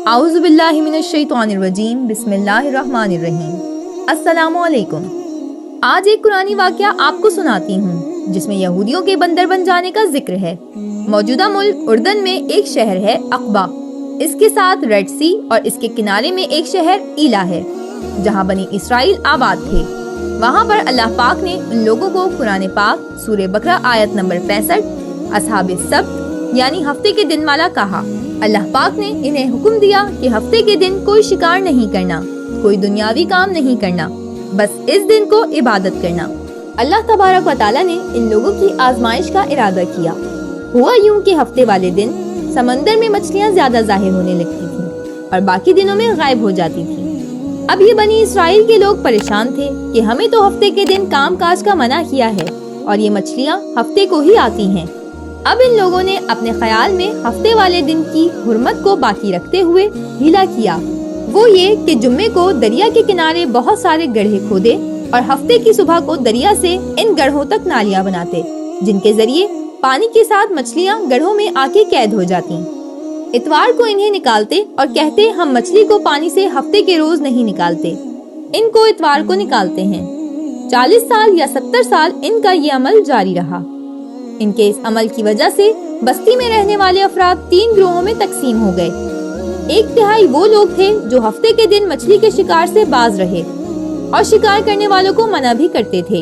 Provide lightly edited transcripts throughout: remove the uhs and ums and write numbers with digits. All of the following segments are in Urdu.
اعوذ باللہ من الشیطان الرجیم، بسم اللہ الرحمن الرحیم۔ السلام علیکم۔ آج ایک قرآنی واقعہ آپ کو سناتی ہوں جس میں یہودیوں کے بندر بن جانے کا ذکر ہے۔ موجودہ ملک اردن میں ایک شہر ہے عقبہ، اس کے ساتھ ریڈ سی اور اس کے کنارے میں ایک شہر ایلا ہے جہاں بنی اسرائیل آباد تھے۔ وہاں پر اللہ پاک نے ان لوگوں کو قرآن پاک سورہ بقرہ آیت نمبر 65 اصحاب السبت یعنی ہفتے کے دن والا کہا۔ اللہ پاک نے انہیں حکم دیا کہ ہفتے کے دن کوئی شکار نہیں کرنا، کوئی دنیاوی کام نہیں کرنا، بس اس دن کو عبادت کرنا۔ اللہ تبارک و تعالیٰ نے ان لوگوں کی آزمائش کا ارادہ کیا۔ ہوا یوں کہ ہفتے والے دن سمندر میں مچھلیاں زیادہ ظاہر ہونے لگتی تھیں اور باقی دنوں میں غائب ہو جاتی تھیں۔ اب یہ بنی اسرائیل کے لوگ پریشان تھے کہ ہمیں تو ہفتے کے دن کام کاج کا منع کیا ہے اور یہ مچھلیاں ہفتے کو ہی آتی ہیں۔ اب ان لوگوں نے اپنے خیال میں ہفتے والے دن کی حرمت کو باقی رکھتے ہوئے ہیلا کیا، وہ یہ کہ جمعے کو دریا کے کنارے بہت سارے گڑھے کھودے اور ہفتے کی صبح کو دریا سے ان گڑھوں تک نالیاں بناتے جن کے ذریعے پانی کے ساتھ مچھلیاں گڑھوں میں آ کے قید ہو جاتی۔ اتوار کو انہیں نکالتے اور کہتے ہم مچھلی کو پانی سے ہفتے کے روز نہیں نکالتے، ان کو اتوار کو نکالتے ہیں۔ 40 سال یا 70 سال ان کا یہ عمل جاری رہا۔ ان کے اس عمل کی وجہ سے بستی میں رہنے والے افراد 3 گروہوں میں تقسیم ہو گئے۔ ایک تہائی وہ لوگ تھے جو ہفتے کے دن مچھلی کے شکار سے باز رہے اور شکار کرنے والوں کو منع بھی کرتے تھے۔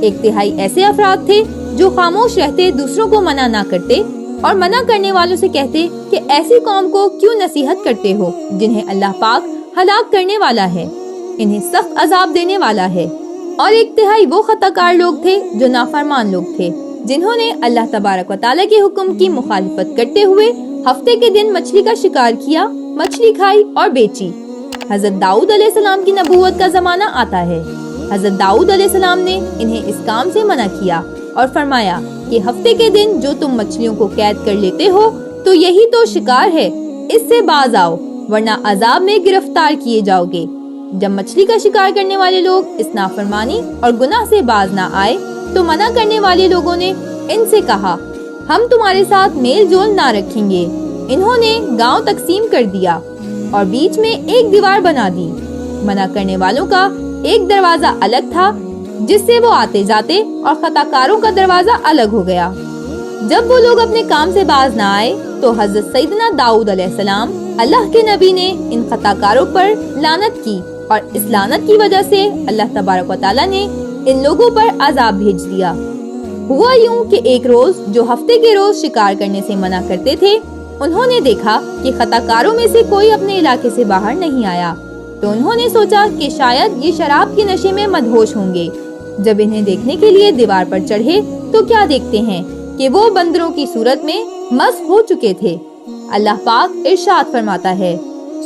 ایک تہائی ایسے افراد تھے جو خاموش رہتے، دوسروں کو منع نہ کرتے اور منع کرنے والوں سے کہتے کہ ایسی قوم کو کیوں نصیحت کرتے ہو جنہیں اللہ پاک ہلاک کرنے والا ہے، انہیں سخت عذاب دینے والا ہے۔ اور ایک تہائی وہ خطا کار لوگ تھے جو نافرمان لوگ تھے جنہوں نے اللہ تبارک و تعالیٰ کے حکم کی مخالفت کرتے ہوئے ہفتے کے دن مچھلی کا شکار کیا، مچھلی کھائی اور بیچی۔ حضرت داؤد علیہ السلام کی نبوت کا زمانہ آتا ہے۔ حضرت داؤد علیہ السلام نے انہیں اس کام سے منع کیا اور فرمایا کہ ہفتے کے دن جو تم مچھلیوں کو قید کر لیتے ہو تو یہی تو شکار ہے، اس سے باز آؤ ورنہ عذاب میں گرفتار کیے جاؤ گے۔ جب مچھلی کا شکار کرنے والے لوگ اس نافرمانی اور گناہ سے باز نہ آئے تو منع کرنے والے لوگوں نے ان سے کہا ہم تمہارے ساتھ میل جول نہ رکھیں گے۔ انہوں نے گاؤں تقسیم کر دیا اور بیچ میں ایک دیوار بنا دی۔ منع کرنے والوں کا ایک دروازہ الگ تھا جس سے وہ آتے جاتے اور خطا کاروں کا دروازہ الگ ہو گیا۔ جب وہ لوگ اپنے کام سے باز نہ آئے تو حضرت سیدنا داؤد علیہ السلام اللہ کے نبی نے ان خطا کاروں پر لعنت کی اور اس لعنت کی وجہ سے اللہ تبارک و تعالیٰ نے ان لوگوں پر عذاب بھیج دیا۔ ہوا یوں کہ ایک روز جو ہفتے کے روز شکار کرنے سے منع کرتے تھے انہوں نے دیکھا کہ خطا کاروں میں سے کوئی اپنے علاقے سے باہر نہیں آیا، تو انہوں نے سوچا کہ شاید یہ شراب کے نشے میں مدہوش ہوں گے۔ جب انہیں دیکھنے کے لیے دیوار پر چڑھے تو کیا دیکھتے ہیں کہ وہ بندروں کی صورت میں مست ہو چکے تھے۔ اللہ پاک ارشاد فرماتا ہے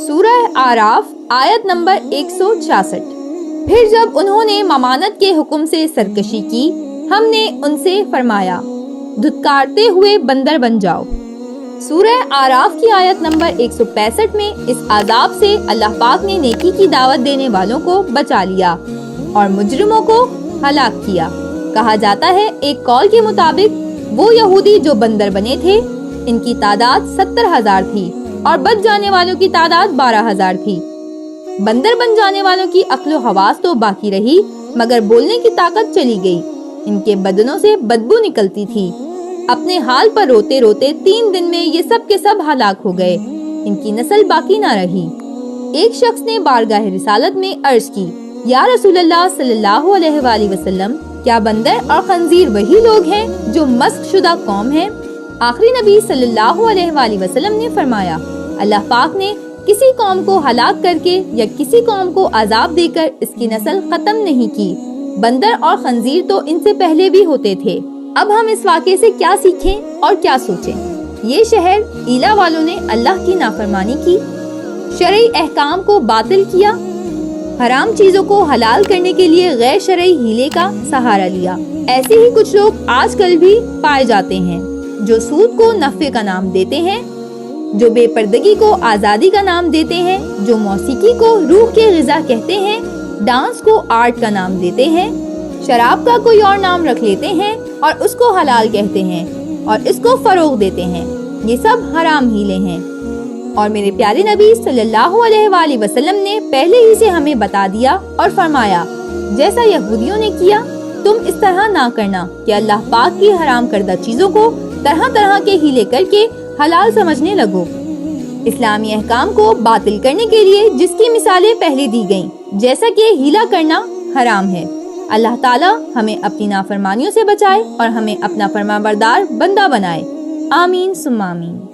سورہ اعراف آیت نمبر 166، پھر جب انہوں نے ممانت کے حکم سے سرکشی کی ہم نے ان سے فرمایا دھتکارتے ہوئے بندر بن جاؤ۔ سورہ اعراف کی آیت نمبر 165 میں اس عذاب سے اللہ پاک نے نیکی کی دعوت دینے والوں کو بچا لیا اور مجرموں کو ہلاک کیا۔ کہا جاتا ہے ایک قول کے مطابق وہ یہودی جو بندر بنے تھے ان کی تعداد 70,000 تھی اور بچ جانے والوں کی تعداد 12,000 تھی۔ بندر بن جانے والوں کی عقل و حواس تو باقی رہی مگر بولنے کی طاقت چلی گئی، ان کے بدنوں سے بدبو نکلتی تھی۔ اپنے حال پر روتے روتے 3 دن میں یہ سب کے سب ہلاک ہو گئے، ان کی نسل باقی نہ رہی۔ ایک شخص نے بارگاہ رسالت میں عرض کی یا رسول اللہ صلی اللہ علیہ وآلہ وسلم، کیا بندر اور خنزیر وہی لوگ ہیں جو مسخ شدہ قوم ہیں؟ آخری نبی صلی اللہ علیہ وآلہ وسلم نے فرمایا اللہ پاک نے کسی قوم کو ہلاک کر کے یا کسی قوم کو عذاب دے کر اس کی نسل ختم نہیں کی، بندر اور خنزیر تو ان سے پہلے بھی ہوتے تھے۔ اب ہم اس واقعے سے کیا سیکھیں اور کیا سوچیں؟ یہ شہر ایلا والوں نے اللہ کی نافرمانی کی، شرعی احکام کو باطل کیا، حرام چیزوں کو حلال کرنے کے لیے غیر شرعی ہیلے کا سہارا لیا۔ ایسے ہی کچھ لوگ آج کل بھی پائے جاتے ہیں جو سود کو نفع کا نام دیتے ہیں، جو بے پردگی کو آزادی کا نام دیتے ہیں، جو موسیقی کو روح کے غذا کہتے ہیں، ڈانس کو آرٹ کا نام دیتے ہیں، شراب کا کوئی اور نام رکھ لیتے ہیں اور اس کو حلال کہتے ہیں اور اس کو فروغ دیتے ہیں۔ یہ سب حرام ہیلے ہیں۔ اور میرے پیارے نبی صلی اللہ علیہ وآلہ وسلم نے پہلے ہی سے ہمیں بتا دیا اور فرمایا جیسا یہودیوں نے کیا تم اس طرح نہ کرنا کہ اللہ پاک کی حرام کردہ چیزوں کو طرح طرح کے ہیلے کر کے حلال سمجھنے لگو۔ اسلامی احکام کو باطل کرنے کے لیے جس کی مثالیں پہلے دی گئیں جیسا کہ ہیلا کرنا حرام ہے۔ اللہ تعالی ہمیں اپنی نافرمانیوں سے بچائے اور ہمیں اپنا فرمانبردار بندہ بنائے۔ آمین ثم آمین۔